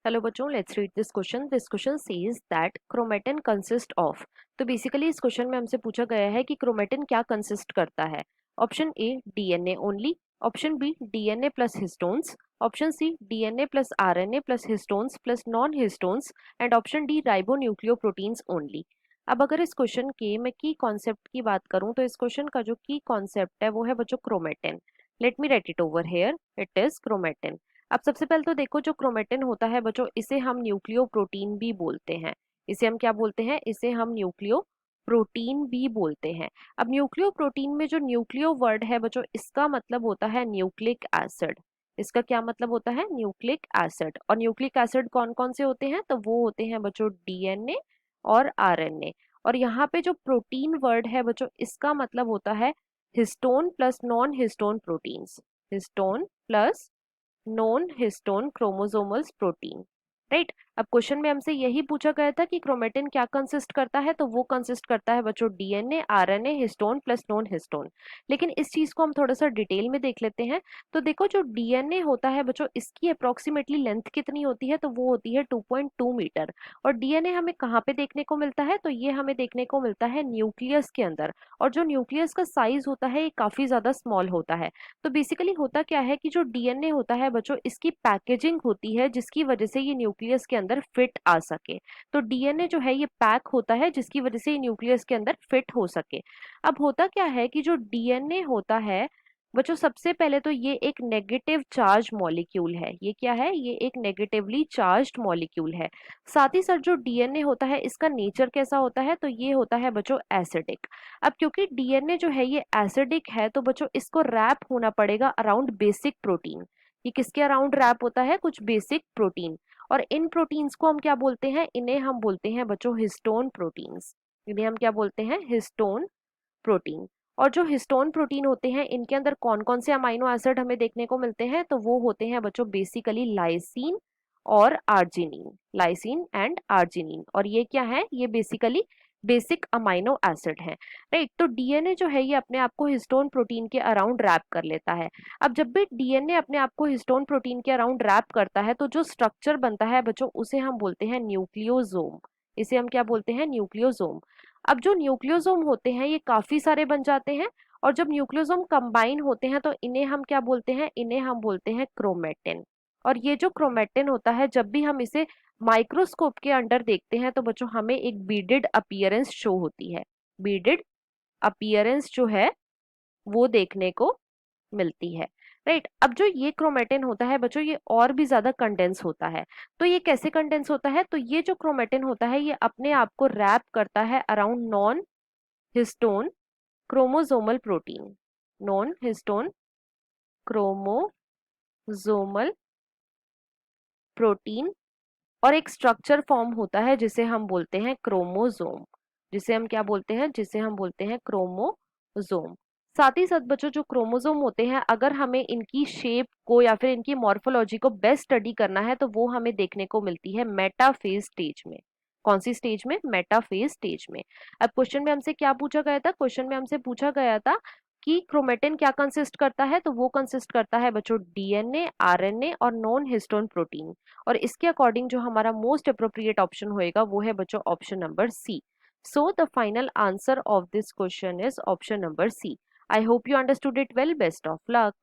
Hello बच्चों, let's read this question. This question says that chromatin consist of. तो basically इस question में हमसे पूछा गया है कि क्रोमेटिन क्या कंसिस्ट करता है। Option A DNA only, option B DNA plus histones, option C DNA plus RNA plus histones plus non histones and option D ribonucleoproteins only. अब अगर इस क्वेश्चन के मैं की कॉन्सेप्ट की बात करूं तो इस क्वेश्चन का जो की कॉन्सेप्ट है वो है बच्चों chromatin. Let me right it over here, it is chromatin. अब सबसे पहले तो देखो, जो क्रोमेटिन होता है बच्चों, इसे हम न्यूक्लियो प्रोटीन भी बोलते हैं। इसे हम क्या बोलते हैं? इसे हम न्यूक्लियो प्रोटीन भी बोलते हैं। अब न्यूक्लियो प्रोटीन में जो न्यूक्लियो वर्ड है बच्चों, इसका मतलब होता है न्यूक्लिक एसिड। इसका क्या मतलब होता है? Nucleic acid. और न्यूक्लिक एसिड कौन कौन से होते हैं? तो वो होते हैं बच्चों डीएनए और आरएनए। और यहाँ पे जो प्रोटीन वर्ड है बच्चों, इसका मतलब होता है histone plus non histone proteins. Histone plus non histone chromosomals protein. Right. अब क्वेश्चन में हमसे यही पूछा गया था कि क्रोमेटिन क्या कंसिस्ट करता है, तो वो कंसिस्ट करता है बच्चों DNA, RNA, histone plus non histone. लेकिन इस चीज को हम थोड़ा सा डिटेल में देख लेते हैं। तो देखो, जो डीएनए होता है बच्चों, इसकी अप्रोक्सीमेटली लेंथ कितनी होती है? तो वो होती है 2.2 मीटर। और डीएनए हमें कहाँ पे देखने को मिलता है? तो ये हमें देखने को मिलता है न्यूक्लियस के अंदर। और जो न्यूक्लियस का साइज होता है ये काफी ज्यादा स्मॉल होता है। तो बेसिकली होता क्या है कि जो डीएनए होता है बच्चों, इसकी पैकेजिंग होती है जिसकी वजह से ये न्यूक्लियस के अंदर फिट आ सके। तो डीएनए जो है ये पैक होता है जिसकी वजह से ये न्यूक्लियस के अंदर फिट हो सके। अब होता क्या है कि जो डीएनए होता है बच्चों, सबसे पहले तो ये एक नेगेटिव चार्ज मॉलिक्यूल है। ये क्या है? ये एक नेगेटिवली चार्ज्ड मॉलिक्यूल है। साथ ही साथ जो डीएनए होता है, इसका नेचर कैसा होता है? तो ये होता है बच्चों एसिडिक। अब क्योंकि डीएनए जो है ये एसिडिक है, तो बच्चों इसको रैप होना पड़ेगा अराउंड बेसिक प्रोटीन। ये किसके अराउंड रैप होता है? कुछ बेसिक प्रोटीन। और इन प्रोटीन्स को हम क्या बोलते हैं? इन्हें हम बोलते हैं बच्चों हिस्टोन प्रोटीन्स। इन्हें हम क्या बोलते हैं? Histone protein. और जो हिस्टोन प्रोटीन होते हैं, इनके अंदर कौन कौन से अमाइनो एसिड हमें देखने को मिलते हैं? तो वो होते हैं बच्चों बेसिकली लाइसिन और आर्जिनिन। Lysine and arginine. और ये क्या है? ये बेसिकली बेसिक अमाइनो एसिड है। राइट। तो डीएनए जो है ये अपने आप को हिस्टोन प्रोटीन के अराउंड रैप कर लेता है। अब जब भी डीएनए अपने आप को हिस्टोन प्रोटीन के अराउंड रैप करता है, तो जो स्ट्रक्चर बनता है बच्चों, उसे हम बोलते हैं न्यूक्लियोसोम। इसे हम क्या बोलते हैं? न्यूक्लियोसोम। अब जो न्यूक्लियोसोम होते हैं ये काफी सारे बन जाते हैं। और जब न्यूक्लियोसोम कंबाइन होते हैं तो इन्हें हम क्या बोलते हैं? इन्हें हम बोलते हैं क्रोमेटिन। और ये जो क्रोमेटिन होता है, जब भी हम इसे माइक्रोस्कोप के अंडर देखते हैं तो बच्चों हमें एक बीडेड अपीयरेंस शो होती है। बीडेड अपीयरेंस जो है वो देखने को मिलती है। राइट। अब जो ये क्रोमेटिन होता है बच्चों, ये और भी ज्यादा कंडेंस होता है। तो ये कैसे कंडेंस होता है? तो ये जो क्रोमेटिन होता है ये अपने आप को रैप करता है around non histone chromosomal protein. Non histone chromosomal protein. और एक स्ट्रक्चर फॉर्म होता है जिसे हम बोलते हैं क्रोमोसोम। जिसे हम क्या बोलते हैं? जिसे हम बोलते हैं क्रोमोसोम। साथ ही साथ बच्चों, जो क्रोमोसोम होते हैं, अगर हमें इनकी शेप को या फिर इनकी मॉर्फोलॉजी को बेस्ट स्टडी करना है तो वो हमें देखने को मिलती है मेटाफेज स्टेज में। कौन सी स्टेज में? मेटाफेज स्टेज में। अब क्वेश्चन में हमसे क्या पूछा गया था? क्वेश्चन में हमसे पूछा गया था कि क्रोमेटिन क्या कंसिस्ट करता है, तो वो कंसिस्ट करता है बच्चों डीएनए, आरएनए और नॉन हिस्टोन प्रोटीन। और इसके अकॉर्डिंग जो हमारा मोस्ट अप्रोप्रिएट ऑप्शन होएगा वो है बच्चों option number C. So the final answer of this question is option number C. I hope you understood it well. Best of luck.